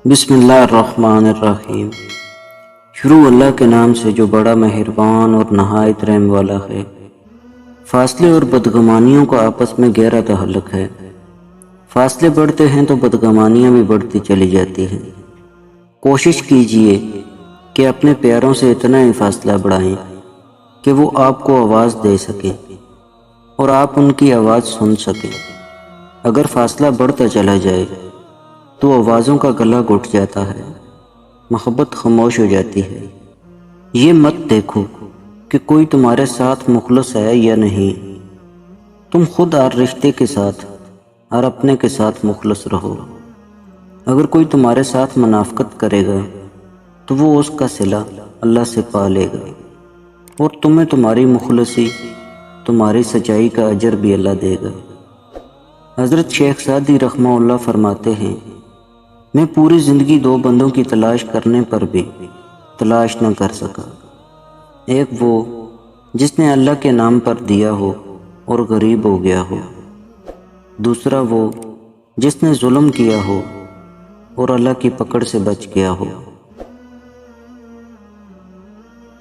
بسم اللہ الرحمن الرحیم۔ شروع اللہ کے نام سے جو بڑا مہربان اور نہایت رحم والا ہے۔ فاصلے اور بدگمانیوں کا آپس میں گہرا تعلق ہے۔ فاصلے بڑھتے ہیں تو بدگمانیاں بھی بڑھتی چلی جاتی ہیں۔ کوشش کیجئے کہ اپنے پیاروں سے اتنا ہی فاصلہ بڑھائیں کہ وہ آپ کو آواز دے سکیں اور آپ ان کی آواز سن سکیں۔ اگر فاصلہ بڑھتا چلا جائے تو آوازوں کا گلا گھٹ جاتا ہے، محبت خاموش ہو جاتی ہے۔ یہ مت دیکھو کہ کوئی تمہارے ساتھ مخلص ہے یا نہیں، تم خود ہر رشتے کے ساتھ، ہر اپنے کے ساتھ مخلص رہو۔ اگر کوئی تمہارے ساتھ منافقت کرے گا تو وہ اس کا صلہ اللہ سے پا لے گا، اور تمہیں تمہاری مخلصی، تمہاری سچائی کا اجر بھی اللہ دے گا۔ حضرت شیخ سعدی رحمہ اللہ فرماتے ہیں، میں پوری زندگی دو بندوں کی تلاش کرنے پر بھی تلاش نہ کر سکا۔ ایک وہ جس نے اللہ کے نام پر دیا ہو اور غریب ہو گیا ہو، دوسرا وہ جس نے ظلم کیا ہو اور اللہ کی پکڑ سے بچ گیا ہو۔